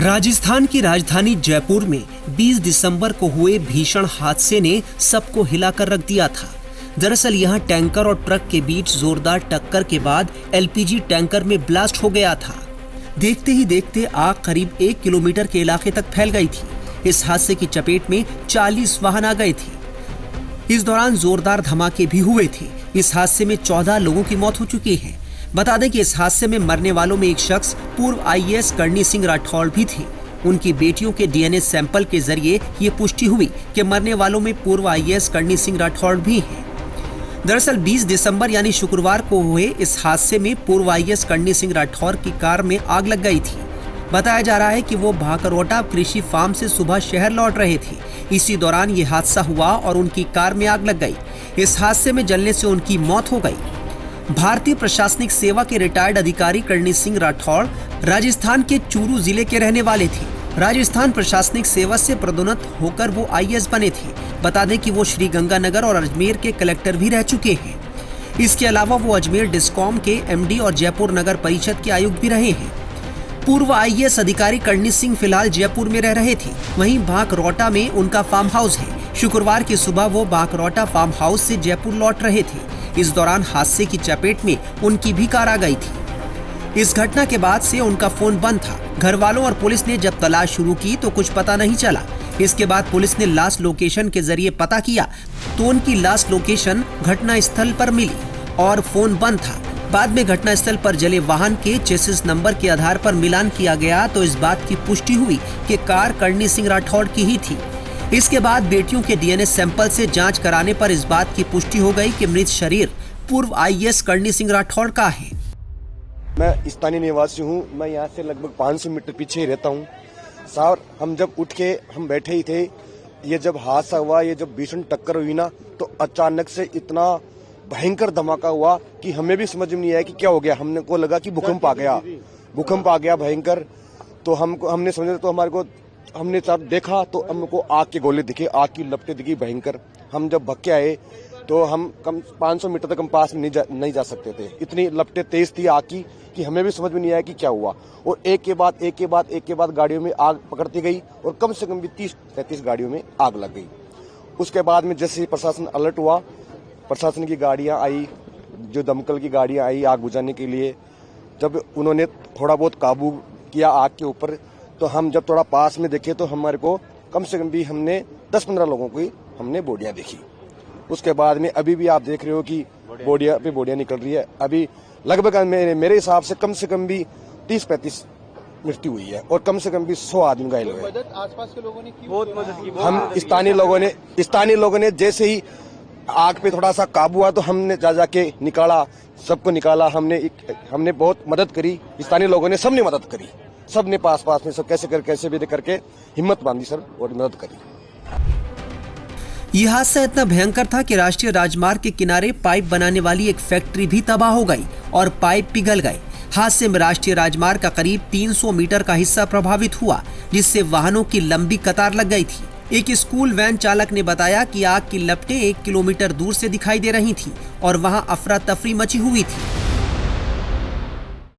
राजस्थान की राजधानी जयपुर में 20 दिसंबर को हुए भीषण हादसे ने सबको हिलाकर रख दिया था। दरअसल यहां टैंकर और ट्रक के बीच जोरदार टक्कर के बाद एलपीजी टैंकर में ब्लास्ट हो गया था। देखते ही देखते आग करीब 1 किलोमीटर के इलाके तक फैल गई थी। इस हादसे की चपेट में 40 वाहन आ गए थे। इस दौरान जोरदार धमाके भी हुए थे। इस हादसे में 14 लोगों की मौत हो चुकी है। बता दें कि इस हादसे में मरने वालों में एक शख्स पूर्व आईएएस करणी सिंह राठौड़ भी थे। उनकी बेटियों के डीएनए सैंपल के जरिए ये पुष्टि हुई कि मरने वालों में पूर्व आईएएस करणी सिंह राठौड़ भी हैं। दरअसल 20 दिसंबर यानी शुक्रवार को हुए इस हादसे में पूर्व आईएएस करणी सिंह राठौड़ की कार में आग लग गई थी। बताया जा रहा है कि वो भाकरोटा कृषि फार्म से सुबह शहर लौट रहे थे। इसी दौरान ये हादसा हुआ और उनकी कार में आग लग गई। इस हादसे में जलने से उनकी मौत हो गई। भारतीय प्रशासनिक सेवा के रिटायर्ड अधिकारी करणी सिंह राठौड़ राजस्थान के चूरू जिले के रहने वाले थे। राजस्थान प्रशासनिक सेवा से पदोन्नत होकर वो आईएएस बने थे। बता दें कि वो श्री गंगानगर और अजमेर के कलेक्टर भी रह चुके हैं। इसके अलावा वो अजमेर डिस्कॉम के एमडी और जयपुर नगर परिषद के आयुक्त भी रहे हैं। पूर्व आईएएस अधिकारी करणी सिंह फिलहाल जयपुर में रह रहे थे। वहीं भाकरोटा में उनका फार्म हाउस है। शुक्रवार की सुबह वो भाकरोटा फार्म हाउस से जयपुर लौट रहे थे। इस दौरान हादसे की चपेट में उनकी भी कार आ गई थी। इस घटना के बाद से उनका फोन बंद था। घर वालों और पुलिस ने जब तलाश शुरू की तो कुछ पता नहीं चला। इसके बाद पुलिस ने लाश लोकेशन के जरिए पता किया तो उनकी लाश लोकेशन घटना स्थल पर मिली और फोन बंद था। बाद में घटना स्थल पर जले वाहन के चेसिस नंबर के आधार पर मिलान किया गया तो इस बात की पुष्टि हुई कि कार करणी सिंह राठौड़ की ही थी। इसके बाद बेटियों के डीएनए सैंपल से जांच कराने पर इस बात की पुष्टि हो गई कि मृत शरीर पूर्व आईएएस करणी सिंह राठौड़ का है। मैं स्थानीय निवासी हूं। मैं यहां से लगभग 500 मीटर पीछे ही रहता हूं। साहब हम जब उठ के हम बैठे ही थे, ये जब हादसा हुआ, ये जब भीषण टक्कर हुई ना, तो अचानक से इतना भयंकर धमाका हुआ कि हमें भी समझ में नहीं आया कि क्या हो गया। हमने को लगा कि भूकंप आ गया भयंकर। तो हमने समझा, तो हमारे को हमने जब देखा तो हमको आग के गोले दिखे, आग की लपटें दिखी भयंकर। हम जब भग के आए तो हम कम 500 मीटर तक हम पास में नहीं जा सकते थे। इतनी लपटें तेज थी आग की कि हमें भी समझ में नहीं आया कि क्या हुआ। और एक के बाद गाड़ियों में आग पकड़ती गई और कम से कम भी 30-35 गाड़ियों में आग लग गई। उसके बाद में जैसे ही प्रशासन अलर्ट हुआ, प्रशासन की गाड़ियां आई, जो दमकल की गाड़ियां आई आग बुझाने के लिए। जब उन्होंने थोड़ा बहुत काबू किया आग के ऊपर, तो हम जब थोड़ा पास में देखे तो हमारे को कम से कम भी हमने 10-15 लोगों की हमने बॉडियां देखी। उसके बाद में अभी भी आप देख रहे हो कि बॉडियां निकल रही है। अभी लगभग मेरे हिसाब से कम भी 30-35 मृत्यु हुई है और कम से कम भी 100 आदमी घायल हुए। आसपास के लोगों ने बहुत मदद की। हम स्थानीय लोगों ने जैसे ही आग पे थोड़ा सा काबू हुआ तो हमने जाके निकाला, सबको निकाला। हमने बहुत मदद करी। स्थानीय लोगों ने सबने मदद करी। सबने पास में सब कैसे भी करके हिम्मत बांधी सर और मदद करी। यह हादसा इतना भयंकर था कि राष्ट्रीय राजमार्ग के किनारे पाइप बनाने वाली एक फैक्ट्री भी तबाह हो गई और पाइप पिघल गए। हादसे में राष्ट्रीय राजमार्ग का करीब 300 मीटर का हिस्सा प्रभावित हुआ, जिससे वाहनों की लंबी कतार लग गई थी। एक स्कूल वैन चालक ने बताया कि आग की लपटें 1 किलोमीटर दूर से दिखाई दे रही थीं और वहां अफरा तफरी मची हुई थी।